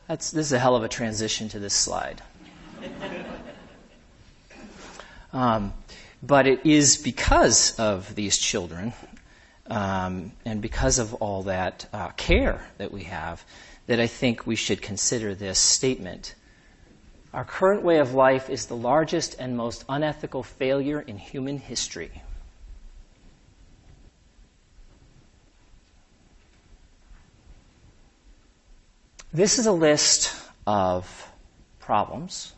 This is a hell of a transition to this slide. But it is because of these children and because of all that care that we have that I think we should consider this statement. Our current way of life is the largest and most unethical failure in human history. This is a list of problems,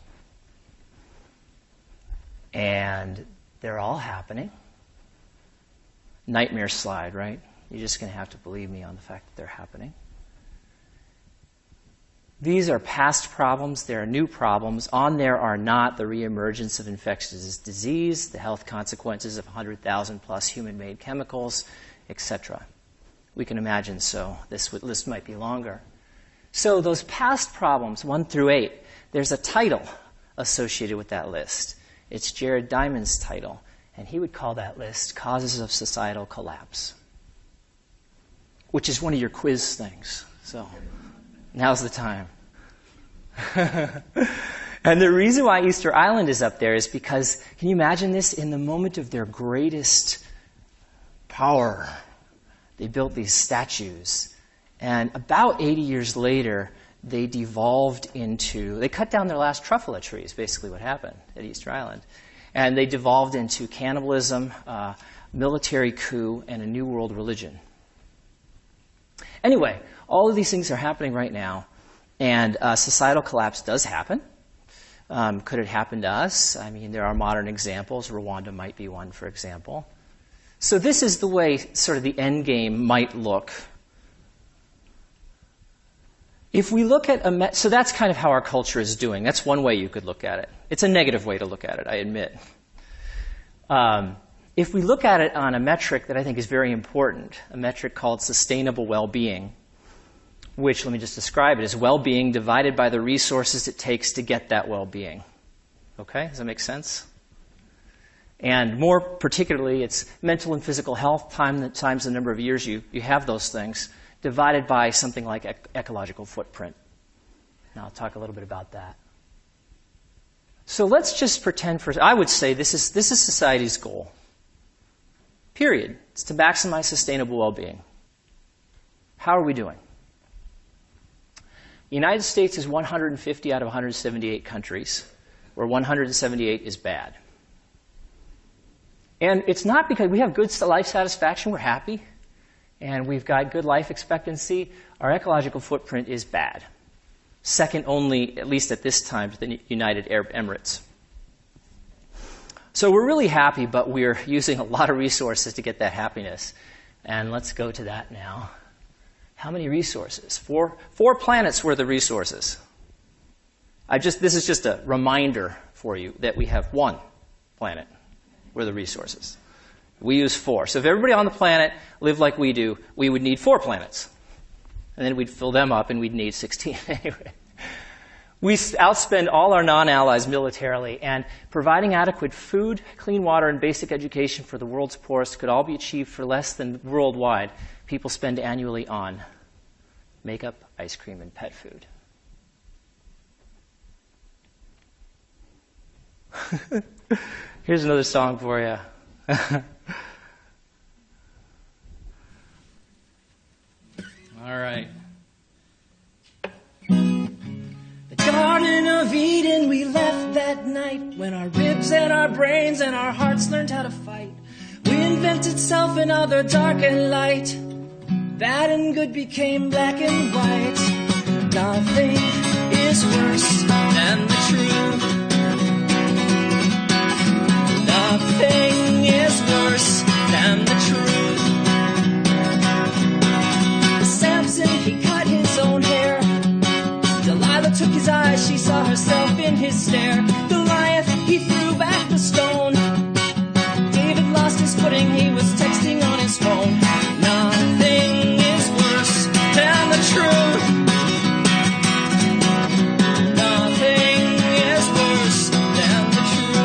and they're all happening. Nightmare slide, right? You're just going to have to believe me on the fact that they're happening. These are past problems. There are new problems. On there are not the reemergence of infectious disease, the health consequences of 100,000 plus human-made chemicals, etc. We can imagine, so this list might be longer. So those past problems, 1 through 8, there's a title associated with that list. It's Jared Diamond's title, and he would call that list Causes of Societal Collapse, which is one of your quiz things. So now's the time. And the reason why Easter Island is up there is because, can you imagine this? In the moment of their greatest power, they built these statues. And about 80 years later, they cut down their last truffula trees, basically what happened at Easter Island. And they devolved into cannibalism, military coup, and a new world religion. Anyway, all of these things are happening right now, and societal collapse does happen. Could it happen to us? I mean, there are modern examples. Rwanda might be one, for example. So this is the way sort of the end game might look. If we look at so that's kind of how our culture is doing. That's one way you could look at it. It's a negative way to look at it, I admit. If we look at it on a metric that I think is very important, a metric called sustainable well-being, which, let me just describe it, is well-being divided by the resources it takes to get that well-being. Okay? Does that make sense? And more particularly, it's mental and physical health times the number of years you have those things, divided by something like ecological footprint. Now, I'll talk a little bit about that. So let's just pretend I would say this is society's goal. Period. It's to maximize sustainable well-being. How are we doing? The United States is 150 out of 178 countries, where 178 is bad. And it's not because we have good life satisfaction, we're happy, and we've got good life expectancy. Our ecological footprint is bad. Second only, at least at this time, to the United Arab Emirates. So we're really happy, but we're using a lot of resources to get that happiness. And let's go to that now. How many resources? Four planets worth of resources. This is just a reminder for you that we have one planet worth of resources. We use 4. So if everybody on the planet lived like we do, we would need 4 planets. And then we'd fill them up and we'd need 16 anyway. We outspend all our non-allies militarily, and providing adequate food, clean water, and basic education for the world's poorest could all be achieved for less than worldwide people spend annually on makeup, ice cream, and pet food. Here's another song for you. All right. The Garden of Eden we left that night, when our ribs and our brains and our hearts learned how to fight. We invented self and other dark and light. Bad and good became black and white. Nothing is worse than the truth. Nothing is worse than the truth. Samson, he cut his own hair. Delilah took his eyes, she saw herself in his stare. Goliath, he threw back the stone. David lost his footing, he was texting on his phone. Nothing is worse than the truth. Nothing is worse than the truth.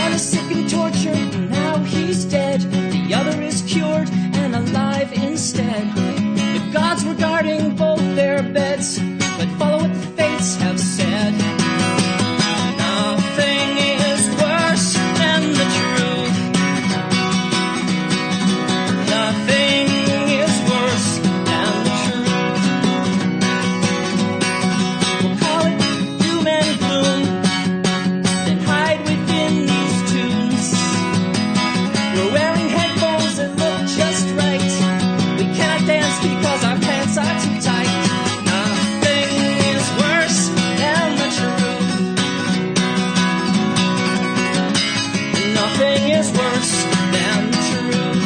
One is sick and tortured, and now he's dead. The other is cured and alive instead. The gods were guarding robbing both their beds. But follow what the fates have said. Nothing is worse than the truth. Nothing is worse than the truth. We'll call it doom and gloom, then hide within these tunes. We're wearing headphones that look just right. We cannot dance because our pants are too tight. Nothing is worse than the truth. Nothing is worse than the truth.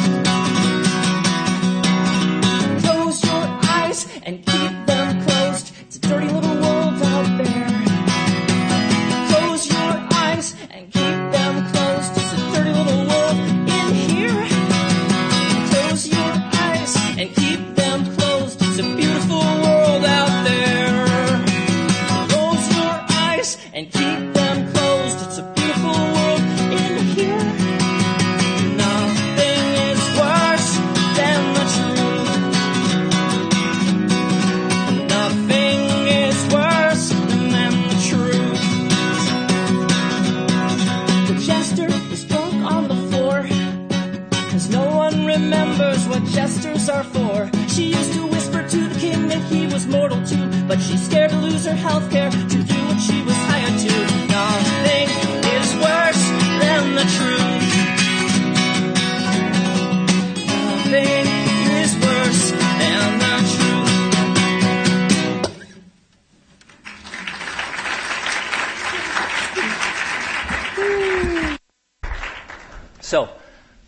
Close your eyes and keep them closed. It's a dirty little world out there. Close your eyes and keep them closed. It's a dirty little world in here. Close your eyes and keep them closed. It's a beautiful world out there. Close your eyes and keep them closed. It's a beautiful world in here. Nothing is worse than the truth. Nothing is worse than the truth. The jester is drunk on the floor, 'cause no one remembers what jesters are for. She used to whisper to the king that he was mortal too, but she's scared to lose her health care to do what she was hired to. Nothing is worse than the truth. Nothing is worse than the truth. So,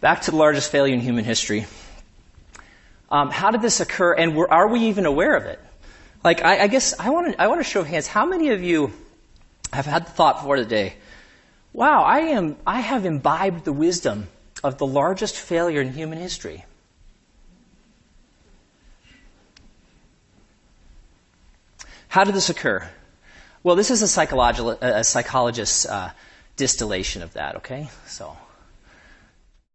back to the largest failure in human history. How did this occur, and are we even aware of it? Like, I guess I want to show of hands. How many of you have had the thought for today? Wow, I have imbibed the wisdom of the largest failure in human history. How did this occur? Well, this is a psychologist's distillation of that. Okay, so.